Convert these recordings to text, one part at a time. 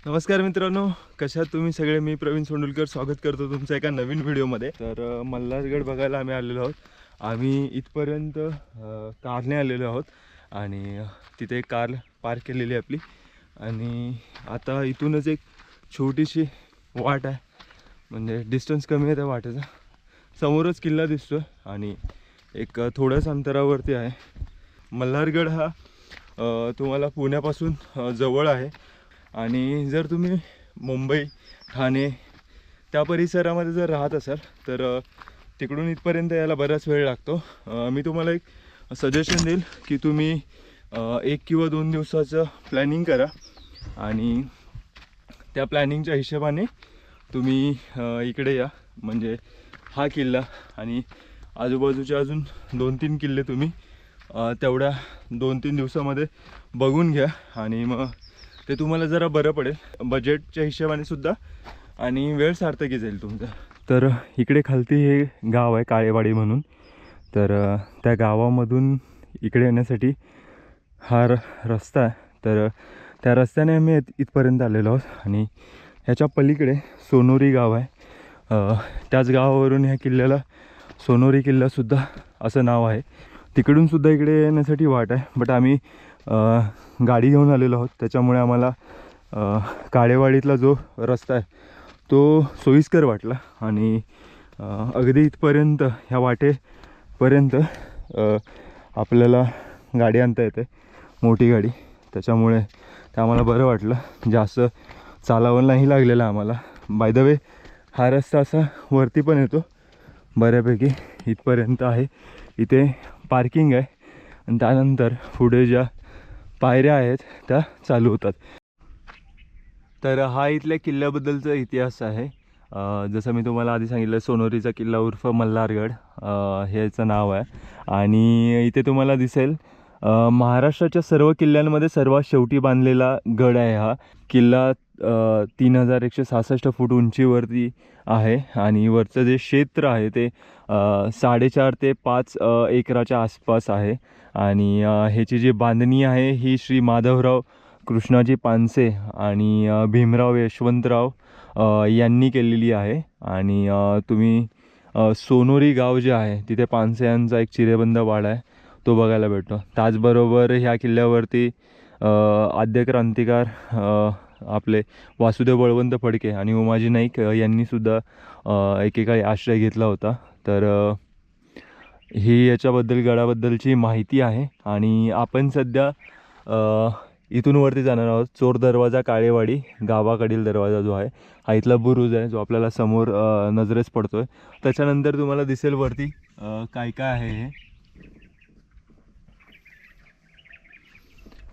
नमस्कार मित्रांनो, कशा तुम्ही सगळे. मी प्रवीण सोंडुलकर स्वागत करतो तुमचं एका नवीन व्हिडिओमध्ये. तर मल्हारगड बघायला आम्ही आलेलो आहोत. आम्ही इथपर्यंत कारने आलेलो आहोत आणि तिथे एक कार पार्क केलेली आहे आपली. आणि आता इथूनच एक छोटीशी वाट आहे, म्हणजे डिस्टन्स कमी आहे त्या वाटेचा. समोरच किल्ला दिसतो आणि एक थोड्याच अंतरावरती आहे. मल्हारगड हा तुम्हाला पुण्यापासून जवळ आहे. आणि जर तुम्ही मुंबई, ठाणे त्या परिसरामध्ये जर राहत असाल तर तिकडून इथपर्यंत यायला बराच वेळ लागतो. मी तुम्हाला एक सजेशन देईल की तुम्ही 1 किंवा 2 दिवसाचं प्लॅनिंग करा आणि त्या प्लॅनिंगच्या हिशोबाने तुम्ही इकडे या. म्हणजे हा किल्ला आणि आजूबाजूचे अजून 2-3 किल्ले तुम्ही तेवढ्या 2-3 दिवसामध्ये बघून घ्या आणि मग ते तुम्हाला जरा बरं पडेल, बजेटच्या हिशोबाने सुद्धा, आणि वेळ सार्थकी जाईल तुमचा. तर इकडे खालती हे गाव आहे काळेवाडी म्हणून. तर त्या गावामधून इकडे येण्यासाठी हा रस्ता आहे. तर त्या रस्त्याने आम्ही इथपर्यंत आलेलो आहोत आणि ह्याच्या पलीकडे सोनोरी गाव आहे. त्याच गावावरून ह्या किल्ल्याला सोनोरी किल्लासुद्धा असं नाव आहे. तिकडूनसुद्धा इकडे येण्यासाठी वाट आहे, बट आम्ही गाडी घेऊन आलेलो आहोत. त्याच्यामुळे आम्हाला काळेवाडीतला जो रस्ता आहे तो सोयीस्कर वाटला आणि अगदी इथपर्यंत ह्या वाटेपर्यंत आपल्याला गाडी आणता येते, मोठी गाडी. त्याच्यामुळे ते आम्हाला बरं वाटलं. जास्त चालावं नाही लागलेलं आम्हाला. बाय द वे हा रस्ता असा वरती पण येतो बऱ्यापैकी, इथपर्यंत आहे. इथे पार्किंग आहे आणि त्यानंतर पुढे ज्या पायऱ्या आहेत त्या चालू होतात. तर हा इथल्या किल्ल्याबद्दलचा इतिहास आहे. जसं मी तुम्हाला आधी सांगितलं, सोनोरीचा किल्ला उर्फ मल्हारगड हे याचं नाव आहे. आणि इथे तुम्हाला दिसेल महाराष्ट्राच्या सर्व किल्ल्यांमध्ये सर्वात शेवटी बांधलेला गड आहे हा किल्ला. 3166 फूट उंचीवरती आहे आणि वरचं जे क्षेत्र आहे ते 4.5 ते 5 एकराच्या आसपास आहे. आणि ह्याची जी बांधणी आहे ही श्री माधवराव कृष्णाजी पानसे आणि भीमराव यशवंतराव यांनी केलेली आहे. आणि तुम्ही सोनोरी गाव जे आहे तिथे पानसे यांचा एक चिरेबंद वाडा आहे, तो बघायला भेटतो. त्याचबरोबर ह्या किल्ल्यावरती आद्य क्रांतिकार आपले वासुदेव बळवंत फडके आणि उमाजी नाईक यांनीसुद्धा एकेकाळी आश्रय घेतला होता. तर ही याच्याबद्दल गडाबद्दलची माहिती आहे. आणि आपण सध्या इथून वरती जाणार आहोत. चोर दरवाजा काळेवाडी गावाकडील दरवाजा जो आहे हा इथला बुरुज आहे, जो आपल्याला समोर नजरेस पडतो आहे. त्याच्यानंतर तुम्हाला दिसेल वरती काय काय आहे हे.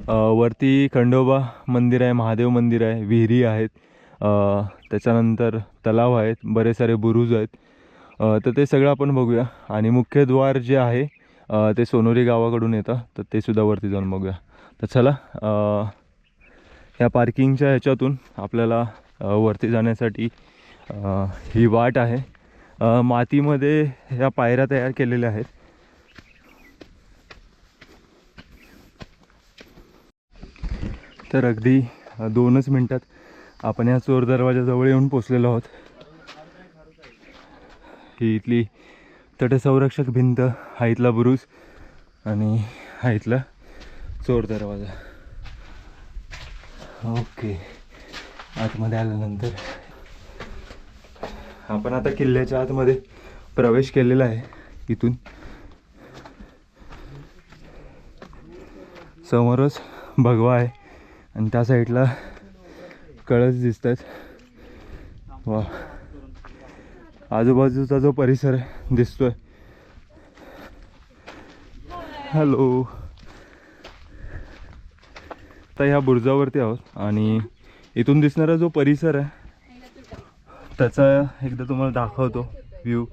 वरती खंडोबा मंदिर आहे, महादेव मंदिर आहे, विहिरी आहेत, त्याच्यानंतर तलाव आहेत, बरेच सारे बुरुज आहेत. तर ते सगळं आपण बघूया. आणि मुख्य द्वार जे आहे ते सोनोरी गावाकडून येतं, तर ते सुद्धा वरती जाऊन बघूया. तर चला, ह्या पार्किंगच्या ह्याच्यातून आपल्याला वरती जाण्यासाठी ही वाट आहे. मातीमध्ये ह्या पायऱ्या तयार केलेल्या आहेत. तर अगदी 2च मिनटात आपण या चोर दरवाजाजवळ येऊन पोचलेलो आहोत. ही इथली तटसंरक्षक भिंत, हा इथला बुरुज आणि हा इथला चोर दरवाजा. ओके, आतमध्ये आल्यानंतर आपण आता किल्ल्याच्या आतमध्ये प्रवेश केलेला आहे. इथून समोरच भगवा आहे आणि त्या साईडला कळस दिसतात. वा, आजूबाजूचा जो परिसर दिसतोय. हॅलो, आता ह्या बुरुजावरती आहोत आणि इथून दिसणारा जो परिसर आहे त्याचा एकदा तुम्हाला दाखवतो व्ह्यू.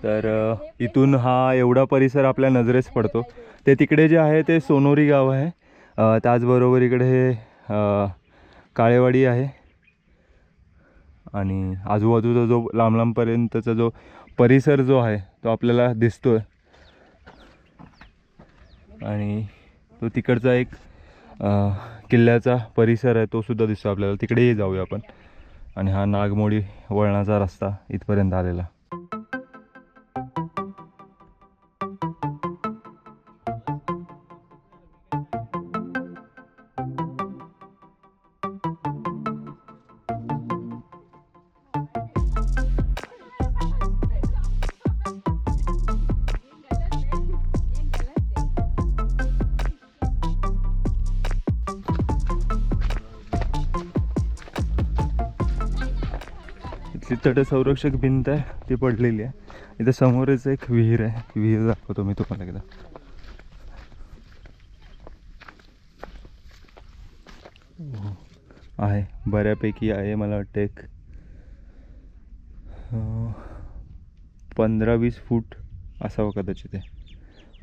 तर इथून हा एवढा परिसर आपल्या नजरेस पडतो. ते तिकडे जे आहे ते सोनोरी गाव आहे. त्याचबरोबर इकडे हे काळेवाडी आहे आणि आजूबाजूचा जो लांब लांबपर्यंतचा जो परिसर जो आहे तो आपल्याला दिसतोय. आणि तो तिकडचा एक किल्ल्याचा परिसर आहे तो सुद्धा दिसतो आपल्याला, तिकडेही जाऊया आपण. आणि हा नागमोडी वळणाचा रस्ता इथपर्यंत आलेला. इथली तटसंरक्षक भिंत आहे ती पडलेली आहे. इथं समोरच एक विहीर आहे, विहीर दाखवतो मी तुम्हाला एकदा. आहे बऱ्यापैकी आहे, मला वाटतं एक 15-20 फूट असावं कदाचित आहे,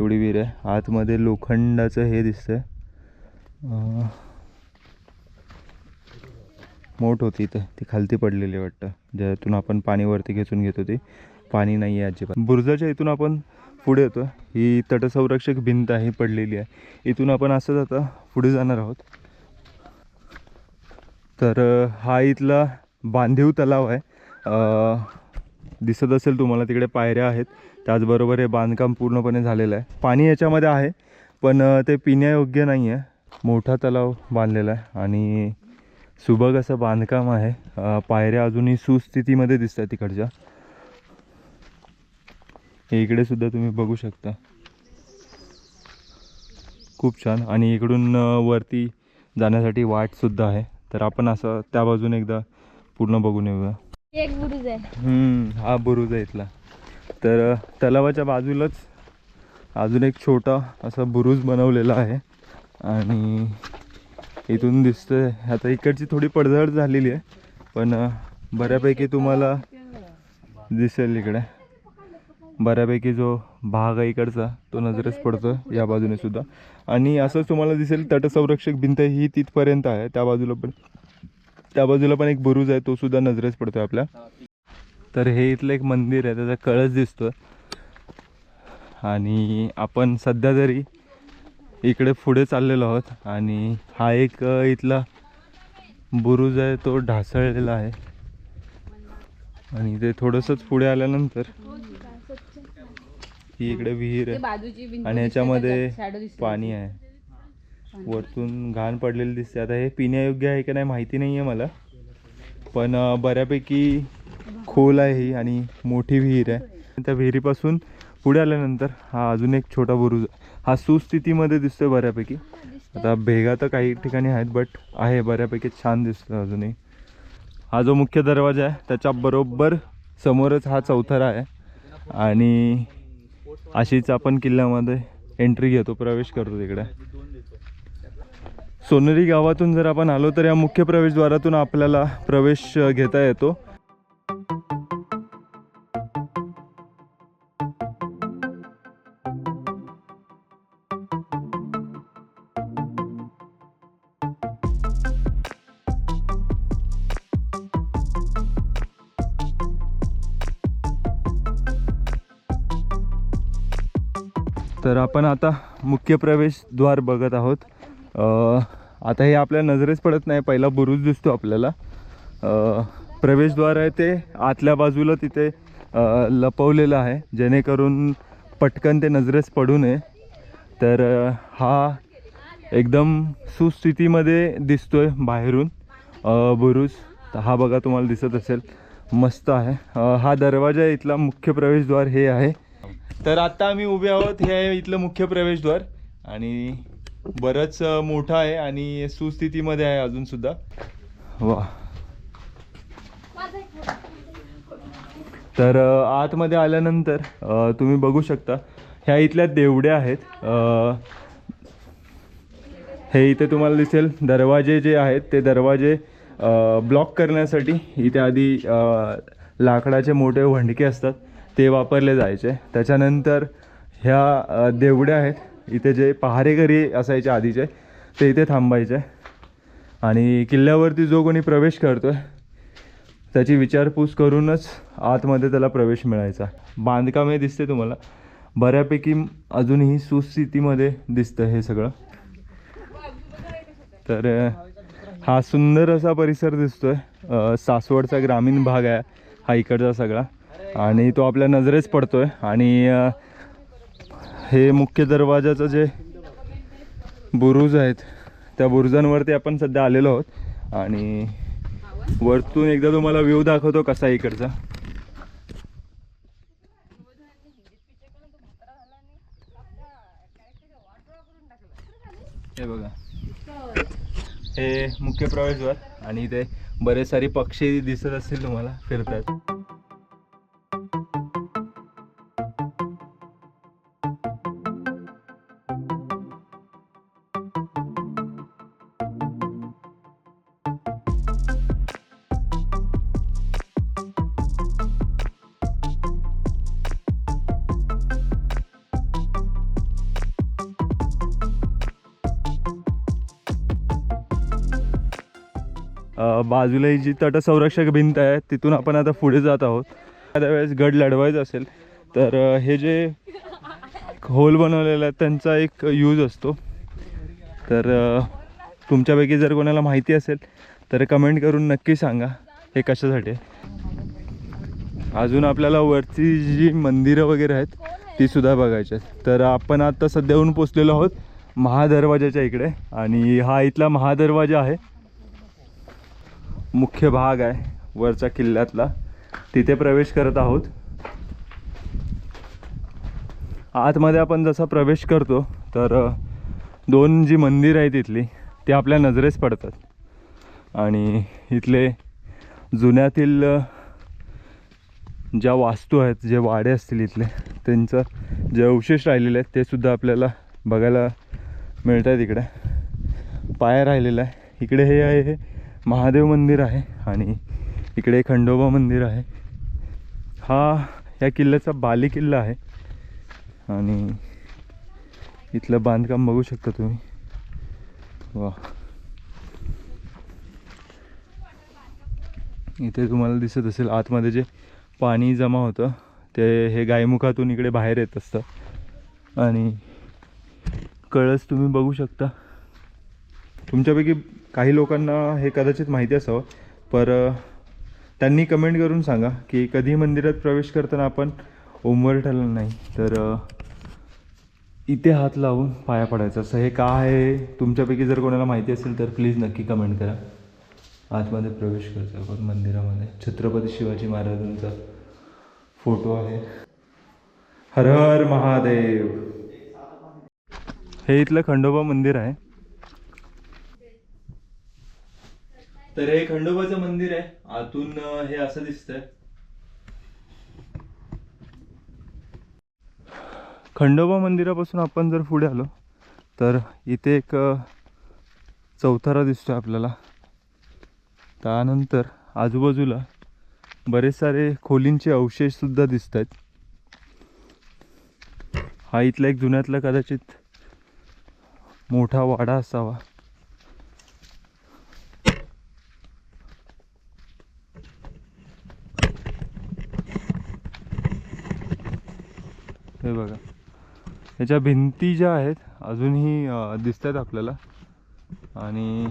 एवढी विहीर आहे. आतमध्ये लोखंडाचं हे दिसतंय, मोठ होती इथं, ती खालती पडलेली वाटतं, ज्यातून आपण पाणी वरती खेचून घेतो. ती पाणी नाही आहे अजिबात. बुरुजाच्या इथून आपण पुढे येतो, ही तटसंरक्षक भिंत आहे पडलेली आहे. इथून आपण असंच आता पुढे जाणार आहोत. तर हा इथला बांधीव तलाव आहे, दिसत असेल तुम्हाला, तिकडे पायऱ्या आहेत. त्याचबरोबर हे बांधकाम पूर्णपणे झालेलं आहे. पाणी याच्यामध्ये आहे पण ते पिण्यायोग्य नाही आहे. मोठा तलाव बांधलेला आहे आणि सुबक असं बांधकाम आहे. पायऱ्या अजूनही सुस्थितीमध्ये दिसतात तिकडच्या. हे इकडे सुद्धा तुम्ही बघू शकता, खूप छान. आणि इकडून वरती जाण्यासाठी वाट सुद्धा आहे. तर आपण असं त्या बाजूने एकदा पूर्ण बघून येऊया. एक बुरुज आहे. हा बुरुज आहे इथला. तर तलावाच्या बाजूलाच अजून एक छोटा असा बुरुज बनवलेला आहे आणि इथून दिसतंय. आता इकडची थोडी पडझड झालेली आहे पण बऱ्यापैकी तुम्हाला दिसेल इकडे. बऱ्यापैकी जो भाग आहे इकडचा तो नजरेस पडतो या बाजूने सुद्धा. आणि असंच तुम्हाला दिसेल तटसंरक्षक भिंत ही तिथपर्यंत आहे. त्या बाजूला पण एक बुरुज आहे, तो सुद्धा नजरेस पडतो आपल्या. तर हे इथलं एक मंदिर आहे, त्याचा कळस दिसतो. आणि आपण सध्या तरी इकडे पुढे चाललेलो आहोत आणि हा एक इथला बुरुज आहे तो ढासळलेला आहे. आणि ते थोडंसंच पुढे आल्यानंतर ही इकडे विहीर आहे आणि याच्यामध्ये पाणी आहे. वरतून घाण पडलेली दिसते. आता हे पिण्यायोग्य आहे की नाही माहिती नाही आहे मला, पण बऱ्यापैकी खोल आहे ही आणि मोठी विहीर आहे. त्या विहिरीपासून पुढे आल्यानंतर हा अजून एक छोटा बुरुज, हा सुस्थितीमध्ये दिसतोय बऱ्यापैकी. आता भेगा तर काही ठिकाणी आहेत बट आहे बऱ्यापैकी छान दिसतो अजूनही. हा जो मुख्य दरवाजा आहे त्याच्या बरोबर समोरच हा चौथरा आहे आणि अशीच आपण किल्ल्यामध्ये एंट्री घेतो, प्रवेश करतो तिकडे. सोनेरी गावातून जर आपण आलो तर या मुख्य प्रवेशद्वारातून आपल्याला प्रवेश घेता येतो. तर आपण आता मुख्य प्रवेशद्वार बघत आहोत. आता हे आपल्या नजरेस पडत नाही, पहिला बुरुज दिसतो आपल्याला. प्रवेशद्वार आहे ते आतल्या बाजूला तिथे लपवलेलं आहे जेणेकरून पटकन ते नजरेस पडू नये. तर हा एकदम सुस्थितीमध्ये दिसतोय बाहेरून बुरुज. तर हा बघा तुम्हाला दिसत असेल, मस्त आहे. हा दरवाजा इथला मुख्य प्रवेशद्वार हे आहे. तर आता आम्ही उभे आहोत, हे आहे इथलं मुख्य प्रवेशद्वार आणि बरंच मोठं आहे आणि सुस्थितीमध्ये आहे अजून सुद्धा. वा. तर आतमध्ये आल्यानंतर तुम्ही बघू शकता ह्या इथल्या देवड्या आहेत. हे इथे तुम्हाला दिसेल दरवाजे जे आहेत ते दरवाजे ब्लॉक करण्यासाठी इथे आधी लाकडाचे मोठे व्हंडके असतात ते वापरले जायचे. त्याच्यानंतर ह्या देवड्या आहेत, इथे जे पहारेकरी असायचे आधीचे ते इथे थांबायचे आणि किल्ल्यावरती जो कोणी प्रवेश करतो आहे त्याची विचारपूस करूनच आतमध्ये त्याला प्रवेश मिळायचा. बांधकाम हे दिसते तुम्हाला बऱ्यापैकी अजूनही सुस्थितीमध्ये दिसतं हे सगळं. तर हा सुंदर असा परिसर दिसतोय. सासवडचा ग्रामीण भाग आहे हा इकडचा सगळा, आणि तो आपल्या नजरेच पडतोय. आणि हे मुख्य दरवाजाचं जे बुरुज आहेत त्या बुरुजांवरती आपण सध्या आलेलो आहोत, आणि वरतून एकदा तुम्हाला व्ह्यू दाखवतो कसा आहे इकडचा. हे बघा, हे मुख्य प्रवेशद्वार, आणि इथे बरेच सारे पक्षी दिसत असतील तुम्हाला फिरतात. बाजूला ही जी तटसंरक्षक भिंत आहे तिथून आपण आता पुढे जात आहोत. त्यावेळेस गड लढवायचं असेल तर हे जे होल बनवलेलं आहे त्यांचा एक यूज असतो. तर तुमच्यापैकी जर कोणाला माहिती असेल तर कमेंट करून नक्की सांगा हे कशासाठी आहे. अजून आपल्याला वरची जी मंदिरं वगैरे आहेत ती सुद्धा बघायची आहेत. तर आपण आता सध्याहून पोचलेलो आहोत महादरवाजाच्या इकडे, आणि हा इथला महादरवाजा आहे, मुख्य भाग आहे वरच्या किल्ल्यातला. तिथे प्रवेश करत आहोत. आतमध्ये आपण जसा प्रवेश करतो तर दोन जी मंदिर आहेत तिथली ते आपल्या नजरेस पडतात, आणि इथले जुन्यातील ज्या वास्तू आहेत, जे वाडे असतील इथले, त्यांचं जे अवशेष राहिलेले आहेत ते सुद्धा आपल्याला बघायला मिळतात. इकडे पाया राहिलेला आहे. इकडे हे आहे, हे महादेव मंदिर आहे, आणि इकडे खंडोबा मंदिर आहे. हा या किल्ल्याचा बाली किल्ला आहे, आणि इथलं बांधकाम बघू शकता तुम्ही. वा, इथे तुम्हाला दिसत असेल आतमध्ये जे पाणी जमा होतं ते हे गायमुखातून इकडे बाहेर येत असतं, आणि कळस तुम्ही बघू शकता. तुमच्यापैकी काही लोकांना हे कदाचित माहिती असावं, पर त्यांनी कमेंट करून सांगा की कधी मंदिरात प्रवेश करताना आपण उंबरठ्याला नाही तर इथे हात लावून पाया पडायचं. असं हे का आहे, तुमच्यापैकी जर कोणाला माहिती असेल तर प्लीज नक्की कमेंट करा. आतमध्ये प्रवेश करतो आपण मंदिरामध्ये. छत्रपती शिवाजी महाराजांचा फोटो आहे. हर हर महादेव. हे इथलं खंडोबा मंदिर आहे. तर हे खंडोबाचं मंदिर आहे. आतून हे असं दिसतंय. खंडोबा मंदिरापासून आपण जर पुढे आलो तर इथे एक चौथरा दिसतोय आपल्याला. त्यानंतर आजूबाजूला बरेच सारे खोलींचे अवशेष सुद्धा दिसत आहेत. हा इथला एक जुन्यातला कदाचित मोठा वाडा असावा. हे बघा, याच्या भिंती ज्या आहेत अजूनही दिसत आहेत आपल्याला, आणि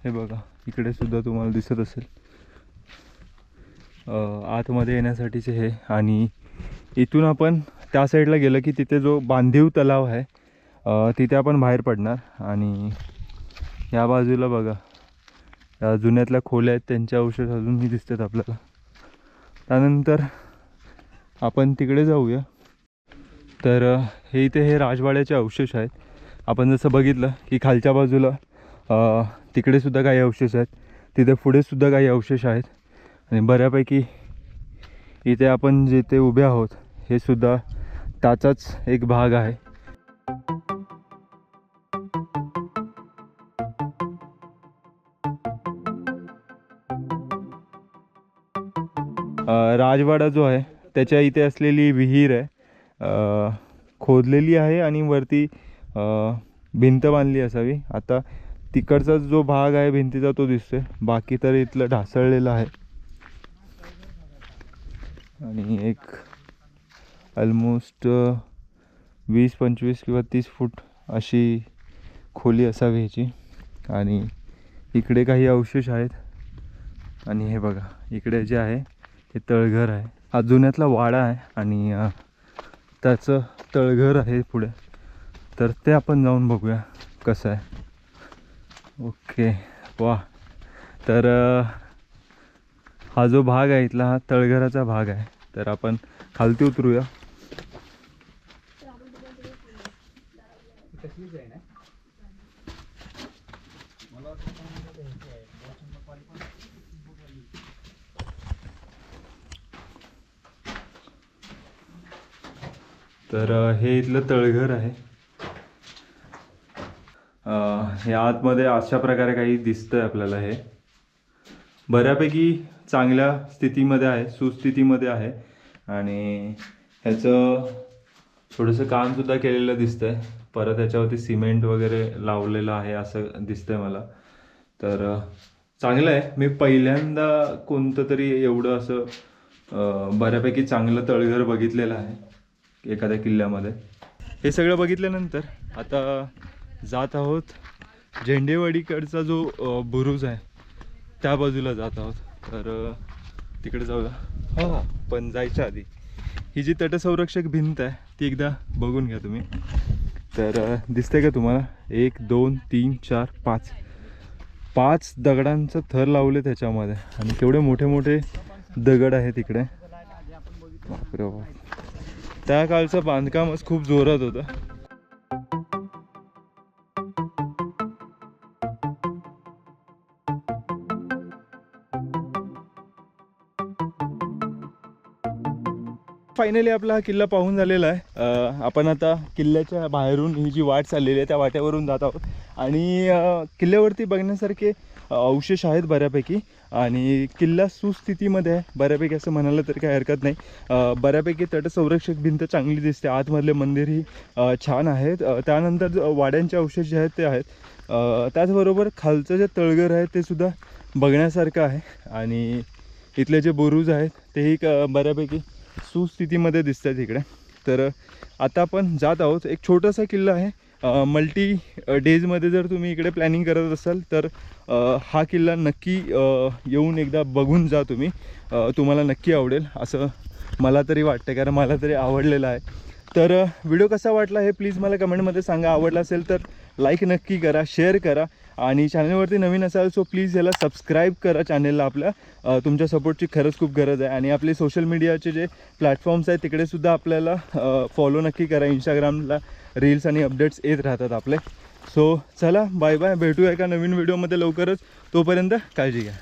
हे बघा इकडे सुद्धा तुम्हाला दिसत असेल आतमध्ये येण्यासाठीचे हे. आणि इथून आपण त्या साईडला गेलं की तिथे जो बांधीव तलाव आहे तिथे आपण बाहेर पडणार. आणि या बाजूला बघा या जुन्यातल्या खोल्या आहेत त्यांचे अवशेष अजूनही दिसतात आपल्याला. त्यानंतर आपण तिकडे जाऊया. तर हे इथे हे राजवाड्याचे अवशेष आहेत. आपण जसं बघितलं की खालच्या बाजूला तिकडे सुद्धा काही अवशेष आहेत, तिथे पुढे सुद्धा काही अवशेष आहेत, आणि बऱ्यापैकी इथे आपण जिथे उभे आहोत हे सुद्धा त्याचाच एक भाग आहे. राजवाडा जो आहे त्याच्या इथे असलेली विहीर आहे, खोदलेली आहे आणि वरती भिंत बांधली असावी. आता तिकडचा जो भाग आहे भिंतीचा तो दिसतोय, बाकी तर इथलं ढासळलेलं आहे. आणि एक ऑलमोस्ट 20-25 किंवा 30 फूट अशी खोली असावी ह्याची. आणि इकडे काही अवशेष आहेत आणि हे बघा इकडे जे आहे ते तळघर आहे. हा जुन्यातला वाडा आहे आणि त्याचं तळघर आहे पुढे. तर ते आपण जाऊन बघूया कसं आहे. ओके वा. तर हा जो भाग आहे इथला हा तळघराचा भाग आहे. तर आपण खालती उतरूया. तर हे इथलं तळघर आहे. हे आतमध्ये अशा प्रकारे काही दिसतंय आपल्याला. हे बऱ्यापैकी चांगल्या स्थितीमध्ये आहे, सुस्थितीमध्ये आहे आणि ह्याचं थोडंसं कामसुद्धा केलेलं दिसतंय. परत ह्याच्यावरती सिमेंट वगैरे लावलेलं आहे असं दिसतंय मला. तर चांगलं आहे. मी पहिल्यांदा कोणतं तरी एवढं असं बऱ्यापैकी चांगलं तळघर बघितलेलं आहे एखाद्या किल्ल्यामध्ये. हे सगळं बघितल्यानंतर आता जात आहोत झेंडेवाडीकडचा जो बुरुज आहे त्या बाजूला जात आहोत. तर तिकडे जाऊया. हां पण जायच्या आधी ही जी तटसंरक्षक भिंत आहे ती एकदा बघून घ्या तुम्ही. तर दिसतंय का तुम्हाला? 1 2 3 4 5 दगडांचं थर लावले त्याच्यामध्ये आणि केवढे मोठे मोठे दगड आहेत इकडे. बापरे बाप. त्या काळचं बांधकामच खूप जोरात होतं. फायनली आपला हा किल्ला पाहून झालेला आहे. आपण आता किल्ल्याच्या बाहेरून ही जी वाट चाललेली आहे त्या वाट्यावरून जात आहोत आणि किल्ल्यावरती बघण्यासारखे अवशेष आहेत बऱ्यापैकी आणि किल्ला सुस्थितीमध्ये आहे बऱ्यापैकी असं म्हणायला तरी काही हरकत नाही. बऱ्यापैकी तटसंरक्षक भिंत चांगली दिसते. आतमधले मंदिरही छान आहेत. त्यानंतर वाड्यांचे अवशेष जे आहेत ते आहेत. त्याचबरोबर खालचं जे तळघर आहे ते सुद्धा बघण्यासारखं आहे आणि इथले जे बुरुज आहेत तेही बऱ्यापैकी सुस्थितीमध्ये दिसतात इकडे. तर आता आपण जात आहोत. एक छोटासा किल्ला आहे. मल्टी डेजमध्ये जर तुम्ही इकडे प्लॅनिंग करत असाल तर हा किल्ला नक्की येऊन एकदा बघून जा तुम्ही. तुम्हाला नक्की आवडेल असं मला तरी वाटतं, कारण मला तरी आवडलेलं आहे. तर व्हिडिओ कसा वाटला हे प्लीज मला कमेंटमध्ये सांगा. आवडला असेल तर लाईक नक्की करा, शेअर करा आणि चॅनलवरती नवीन असाल सो प्लीज याला सबस्क्राईब करा चॅनलला आपल्या. तुमच्या सपोर्टची खरंच खूप गरज आहे आणि आपले सोशल मीडियाचे जे प्लॅटफॉर्म्स आहेत तिकडेसुद्धा आपल्याला फॉलो नक्की करा. इंस्टाग्रामला रील्स आणि अपडेट्स येत राहतात आपले. सो चला बाय बाय. भेटूया एका नवीन व्हिडिओमध्ये लवकरच. तोपर्यंत काळजी घ्या.